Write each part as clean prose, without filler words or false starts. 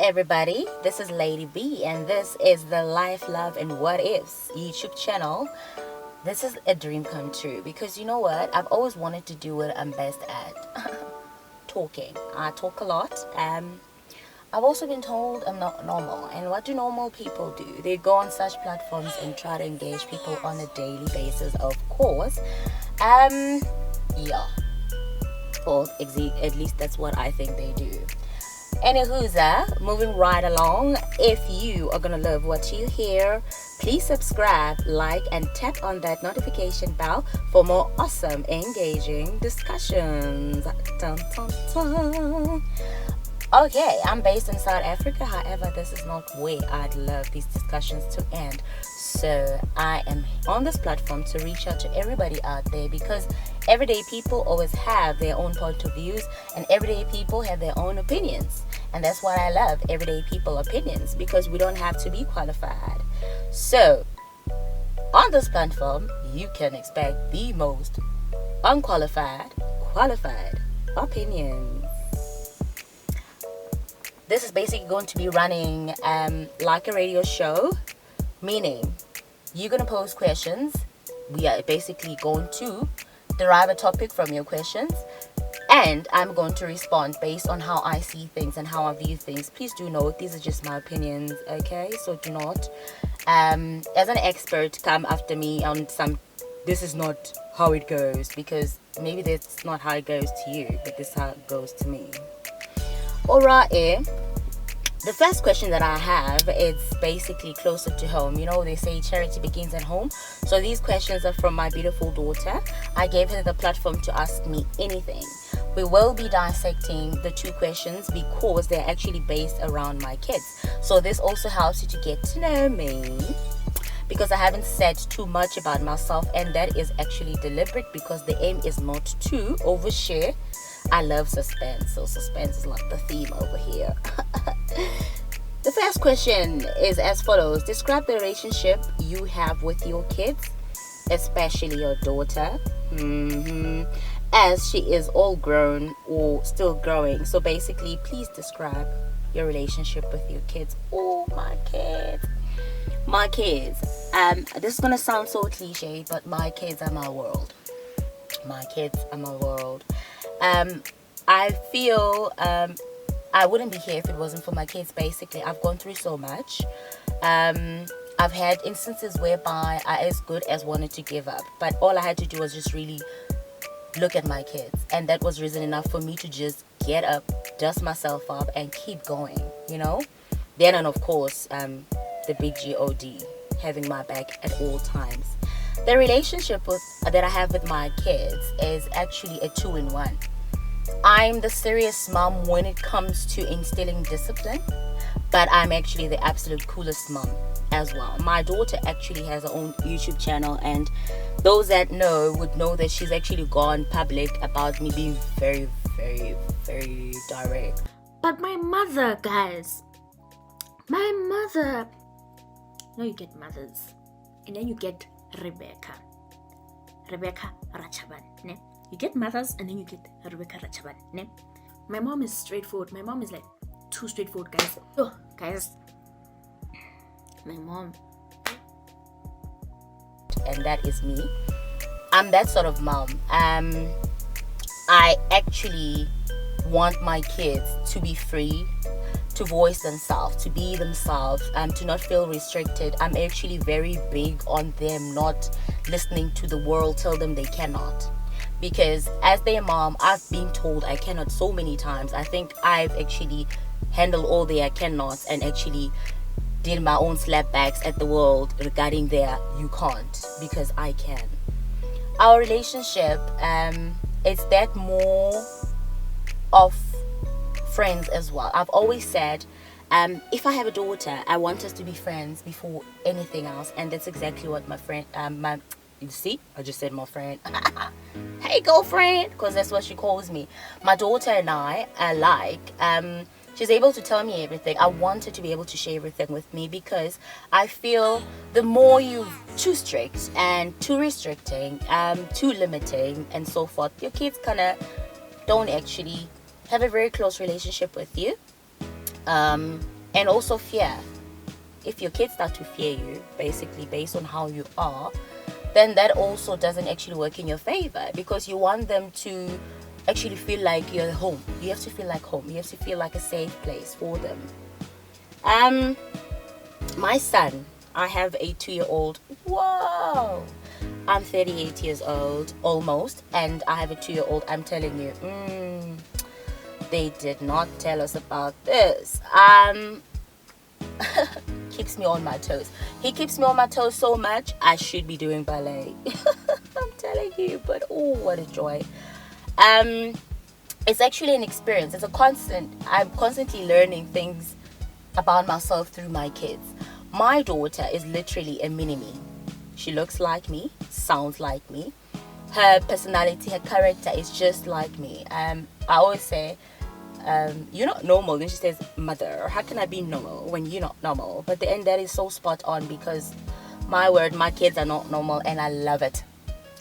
everybody, this is Lady B, and this is the Life, Love, and What Ifs YouTube channel. This is a dream come true because you know what? I've always wanted to do what I'm best at talking. I talk a lot. I've also been told I'm not normal. And what do normal people do? They go on such platforms and try to engage people on a daily basis, of course. Yeah. Well, at least that's what I think they do. Anywho's, moving right along. If you are gonna love what you hear, please subscribe, like, and tap on that notification bell for more awesome, engaging discussions. Dun, dun, dun. Okay, I'm based in South Africa. However, this is not where I'd love these discussions to end. So I am on this platform to reach out to everybody out there because everyday people always have their own point of views and everyday people have their own opinions. And that's why I love everyday people opinions, because we don't have to be qualified. So on this platform, you can expect the most unqualified, qualified opinions. This is basically going to be running like a radio show, meaning you're going to pose questions. We are basically going to derive a topic from your questions, and I'm going to respond based on how I see things and how I view things. Please do note, these are just my opinions, okay? So do not, as an expert, come after me on some, this is not how it goes, because maybe that's not how it goes to you, but this is how it goes to me. Alright, the first question that I have is basically closer to home. You know, they say charity begins at home. So these questions are from my beautiful daughter. I gave her the platform to ask me anything. We will be dissecting the two questions because they're actually based around my kids. So this also helps you to get to know me, because I haven't said too much about myself, and that is actually deliberate because the aim is not to overshare. I love suspense, so suspense is like the theme over here. The first question is as follows. Describe the relationship you have with your kids, especially your daughter, as she is all grown or still growing. So basically, please describe your relationship with your kids. Oh, my kids. My kids. This is going to sound so cliche, but my kids are my world. My kids are my world. I feel I wouldn't be here if it wasn't for my kids. Basically, I've gone through so much. I've had instances whereby I as good as wanted to give up, but all I had to do was just really look at my kids, and that was reason enough for me to just get up, dust myself up, and keep going, you know. Then, and of course, the big God having my back at all times. The relationship that I have with my kids is actually a 2-in-1. I'm the serious mom when it comes to instilling discipline, but I'm actually the absolute coolest mom as well. My daughter actually has her own YouTube channel, and those that know would know that she's actually gone public about me being very, very, very direct. But my mother, guys, you get mothers, and then you get Rebecca Rachaban, ne? You get mothers, and then you get Rebecca Rachaban, ne? My mom is straightforward. My mom is like too straightforward, guys. Oh, guys, my mom. And that is me. I'm that sort of mom. I actually want my kids to be free, to voice themselves, to be themselves, to not feel restricted. I'm actually very big on them not listening to the world tell them they cannot. Because as their mom, I've been told I cannot so many times. I think I've actually handled all their cannots and actually did my own slapbacks at the world regarding their you can't, because I can. Our relationship, it's that more of friends as well. I've always said, if I have a daughter, I want us to be friends before anything else, and that's exactly what my friend, you see, I just said my friend. Hey, girlfriend, because that's what she calls me. My daughter and I are like, she's able to tell me everything. I want her to be able to share everything with me, because I feel the more you're too strict and too restricting, too limiting and so forth, your kids kind of don't actually have a very close relationship with you. And also fear. If your kids start to fear you, basically based on how you are, then that also doesn't actually work in your favor, because you want them to actually feel like you're home. You have to feel like home. You have to feel like a safe place for them. My son, I have a 2-year-old. Whoa! I'm 38 years old, almost, and I have a 2-year-old. I'm telling you, they did not tell us about this. Keeps me on my toes. He keeps me on my toes so much, I should be doing ballet. I'm telling you, but oh, what a joy. It's actually an experience. It's a constant. I'm constantly learning things about myself through my kids. My daughter is literally a mini-me. She looks like me, sounds like me. Her personality, her character is just like me. I always say, you're not normal. Then she says, mother, how can I be normal when you're not normal? But the end, that is so spot on, because my word, my kids are not normal, and I love it.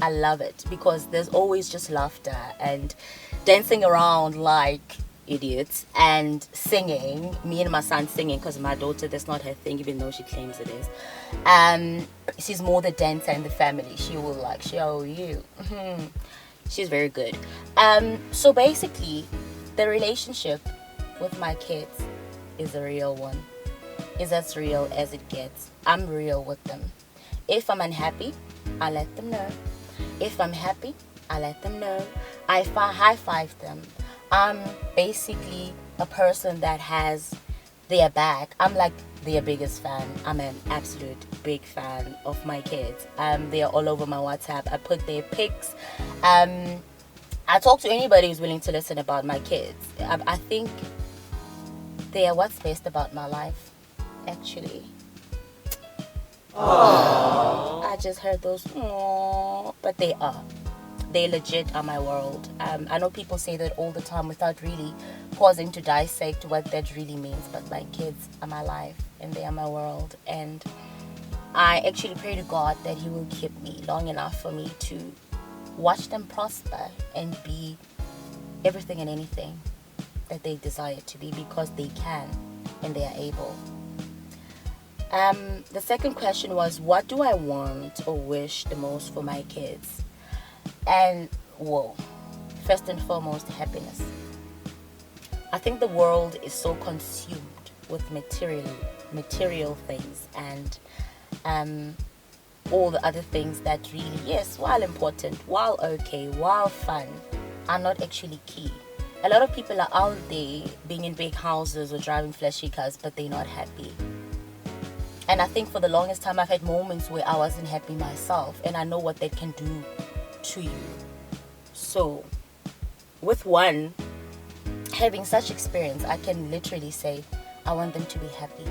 I love it because there's always just laughter and dancing around like idiots and singing. Me and my son singing, because my daughter, that's not her thing, even though she claims it is. She's more the dancer in the family. She will like show you. She's very good. So basically, the relationship with my kids is a real one. Is as real as it gets. I'm real with them. If I'm unhappy, I let them know. If I'm happy, I let them know. I high-five them. I'm basically a person that has their back. I'm like their biggest fan. I'm an absolute big fan of my kids. They are all over my WhatsApp. I put their pics. I talk to anybody who's willing to listen about my kids. I think they are what's best about my life, actually. Aww. I just heard those, aww, but they are. They legit are my world. I know people say that all the time without really pausing to dissect what that really means, but my kids are my life and they are my world. And I actually pray to God that He will keep me long enough for me to watch them prosper and be everything and anything that they desire to be, because they can and they are able. The second question was, what do I want or wish the most for my kids? And whoa, first and foremost, happiness. I think the world is so consumed with material things and all the other things that really, yes, while important, while okay, while fun, are not actually key. A lot of people are out there being in big houses or driving flashy cars, but they're not happy. And I think for the longest time I've had moments where I wasn't happy myself, and I know what that can do to you. So with one having such experience, I can literally say I want them to be happy.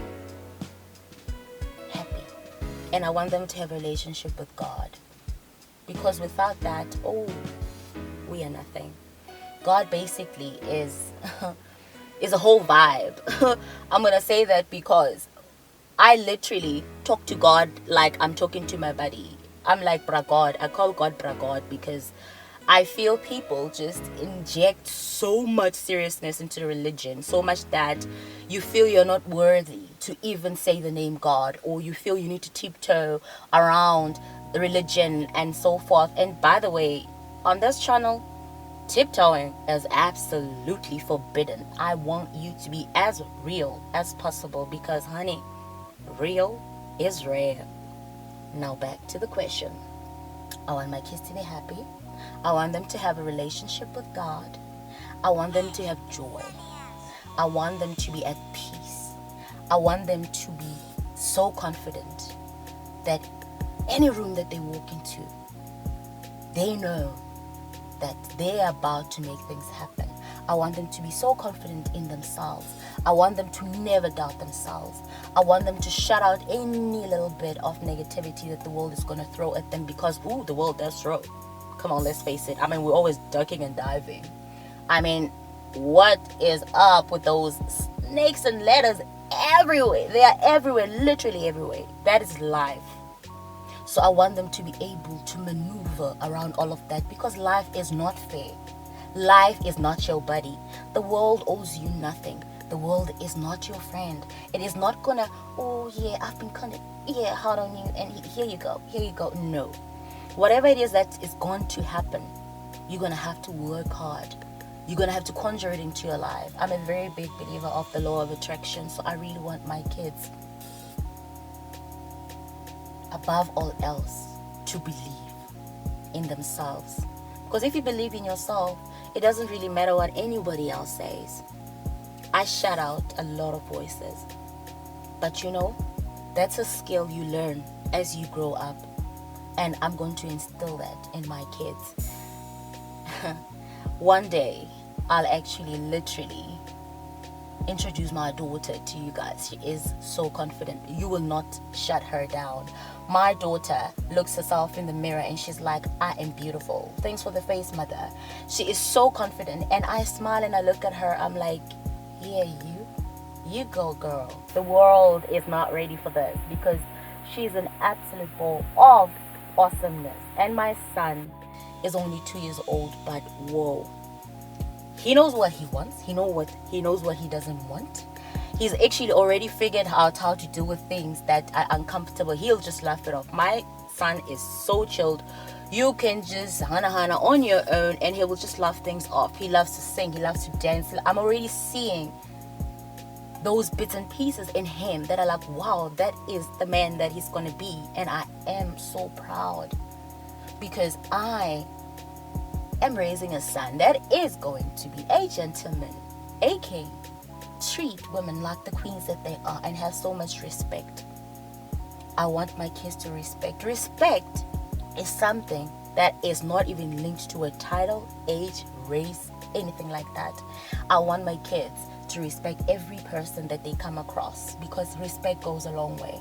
And I want them to have a relationship with God, because without that, we are nothing. God basically is a whole vibe. I'm gonna say that because I literally talk to God like I'm talking to my buddy. I'm like bra God. I call God bra God because I feel people just inject so much seriousness into religion, so much that you feel you're not worthy to even say the name God, or you feel you need to tiptoe around the religion and so forth. And by the way, on this channel, tiptoeing is absolutely forbidden. I want you to be as real as possible, because honey, real is rare. Now back to the question. I want my kids to be happy. I want them to have a relationship with God. I want them to have joy. I want them to be at peace. I want them to be so confident that any room that they walk into, they know that they're about to make things happen. I want them to be so confident in themselves. I want them to never doubt themselves. I want them to shut out any little bit of negativity that the world is going to throw at them, because, the world does throw. Come on, let's face it. I mean, we're always ducking and diving. I mean, what is up with those snakes and ladders everywhere? They are everywhere, literally everywhere. That is life. So I want them to be able to maneuver around all of that, because life is not fair. Life is not your buddy. The world owes you nothing. The world is not your friend. It is not gonna, oh yeah, I've been kind of, yeah, hard on you, and here you go, here you go. No. Whatever it is that is going to happen, you're gonna have to work hard. You're gonna have to conjure it into your life. I'm a very big believer of the law of attraction, so I really want my kids, above all else, to believe in themselves. Because if you believe in yourself, it doesn't really matter what anybody else says. I shut out a lot of voices. But you know, that's a skill you learn as you grow up. And I'm going to instill that in my kids. One day, I'll actually literally introduce my daughter to you guys. She is so confident. You will not shut her down. My daughter looks herself in the mirror and she's like, I am beautiful. Thanks for the face, mother. She is so confident, and I smile and I look at her. I'm like, yeah, you go, girl. The world is not ready for this because she's an absolute ball of awesomeness. And my son is only 2 years old, but whoa, he knows what he wants. He knows what he doesn't want. He's actually already figured out how to deal with things that are uncomfortable. He'll just laugh it off. My son is so chilled. You can just hana on your own and he will just laugh things off. He loves to sing. He loves to dance. I'm already seeing those bits and pieces in him that are like, wow, that is the man that he's going to be. And I am so proud because I am raising a son that is going to be a gentleman, a king, treat women like the queens that they are, and have so much respect. I want my kids to respect. Respect is something that is not even linked to a title, age, race, anything like that. I want my kids to respect every person that they come across because respect goes a long way.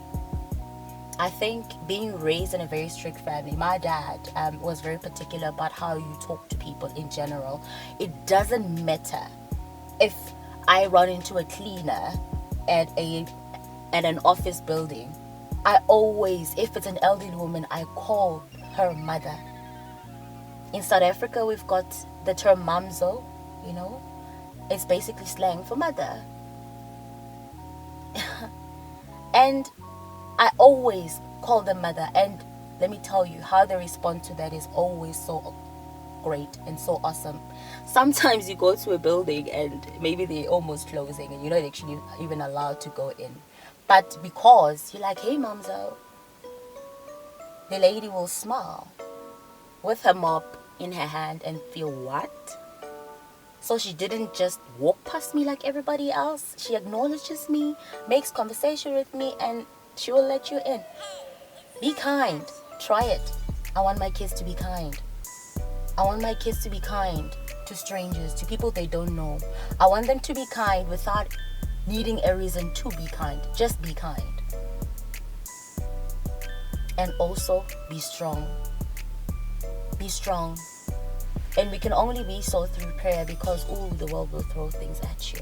I think being raised in a very strict family, my dad was very particular about how you talk to people in general. It doesn't matter if I run into a cleaner at an office building. I always, if it's an elderly woman, I call her mother. In South Africa, we've got the term mamzo, you know. It's basically slang for mother. And I always call them mother, and let me tell you, how they respond to that is always so great and so awesome. Sometimes you go to a building and maybe they're almost closing and you're not actually even allowed to go in. But because you're like, hey, Mamzo, the lady will smile with her mop in her hand and feel, what? So she didn't just walk past me like everybody else. She acknowledges me, makes conversation with me, and she will let you in. Be kind. Try it. I want my kids to be kind. I want my kids to be kind to strangers, to people they don't know. I want them to be kind without needing a reason to be kind. Just be kind. And also be strong. Be strong. And we can only be so through prayer because, the world will throw things at you.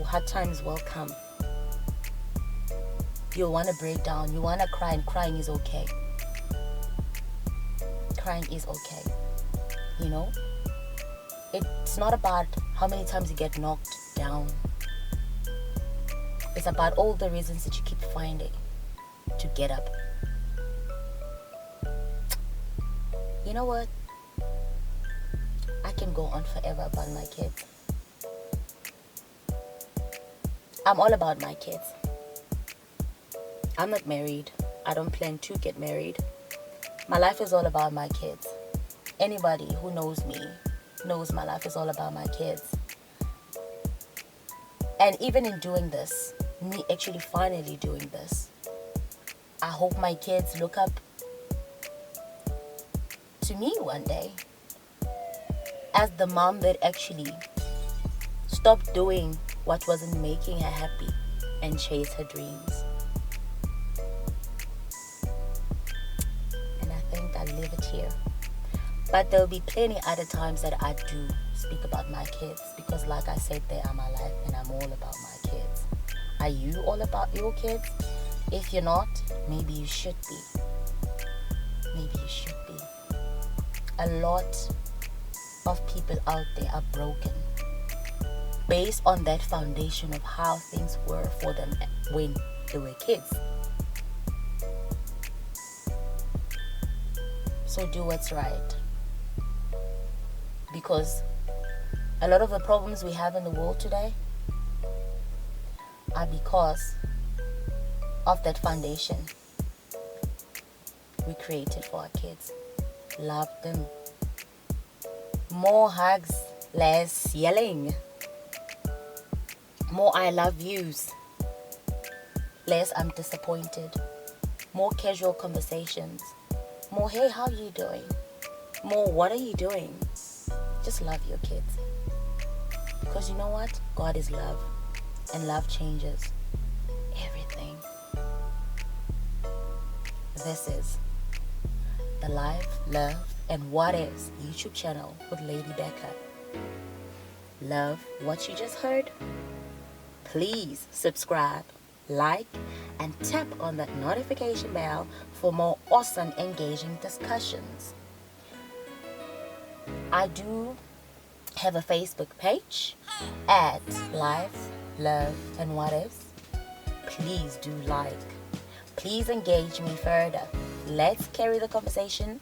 Hard times will come. You'll want to break down. You want to cry, and crying is okay. Crying is okay. You know? It's not about how many times you get knocked down. It's about all the reasons that you keep finding to get up. You know what? I can go on forever about my kids. I'm all about my kids. I'm not married. I don't plan to get married. My life is all about my kids. Anybody who knows me knows my life is all about my kids. And even in doing this, me actually finally doing this, I hope my kids look up to me one day as the mom that actually stopped doing what wasn't making her happy and chased her dreams. And I think I'll leave it here. But there'll be plenty other times that I do speak about my kids because, like I said, they are my life and I'm all about my kids. Are you all about your kids? If you're not, maybe you should be. Maybe you should be. A lot of people out there are broken based on that foundation of how things were for them when they were kids. So do what's right. Because a lot of the problems we have in the world today are because of that foundation we created for our kids. Love them. More hugs, less yelling. More I love yous, less I'm disappointed. More casual conversations. More, hey, how are you doing? More, what are you doing? Just love your kids. Because you know what? God is love. And love changes everything. This is the Life, Love, and What Ifs YouTube channel with Lady Becca. Love what you just heard? Please subscribe, like, and tap on that notification bell for more awesome, engaging discussions. I do have a Facebook page at Life, Love, and What Ifs. Please do like. Please engage me further. Let's carry the conversation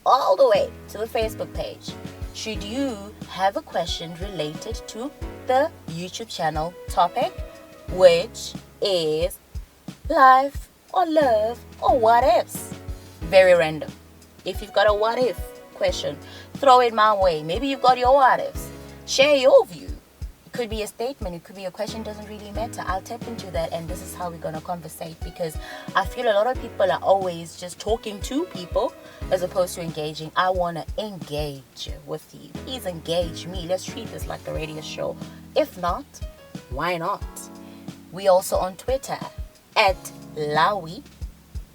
all the way to the Facebook page. Should you have a question related to the YouTube channel topic, which is life or love or what ifs? Very random. If you've got a what if question, throw it my way. Maybe you've got your what ifs. Share your view. It could be a statement, it could be a question, doesn't really matter. I'll tap into that, and this is how we're gonna conversate, because I feel a lot of people are always just talking to people as opposed to engaging. I wanna engage with you. Please engage me. Let's treat this like a radio show. If not, why not? We also on Twitter at Lawi,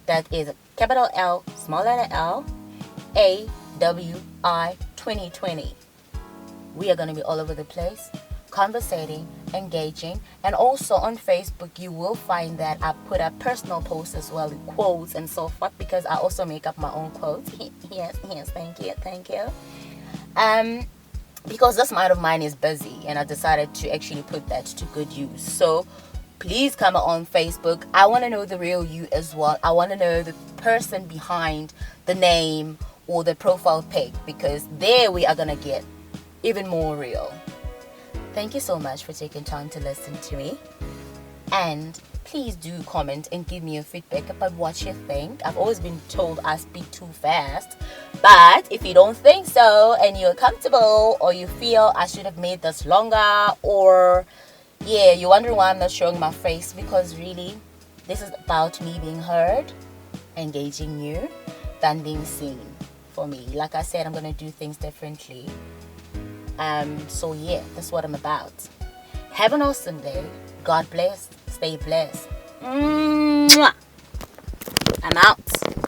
that is capital L, small letter L, AWI 2020. We are going to be all over the place, conversating, engaging, and also on Facebook you will find that I put up personal posts as well with quotes and so forth, because I also make up my own quotes. yes, thank you. Because this mind of mine is busy, and I decided to actually put that to good use. So please come on Facebook. I want to know the real you as well. I want to know the person behind the name or the profile pic, because there we are going to get even more real. Thank you so much for taking time to listen to me. And please do comment and give me your feedback about what you think. I've always been told I speak too fast. But if you don't think so and you're comfortable, or you feel I should have made this longer, or you're wondering why I'm not showing my face, because really this is about me being heard, engaging you, than being seen for me. Like I said, I'm going to do things differently. So that's what I'm about. Have an awesome day. God bless. Stay blessed. Mwah. I'm out.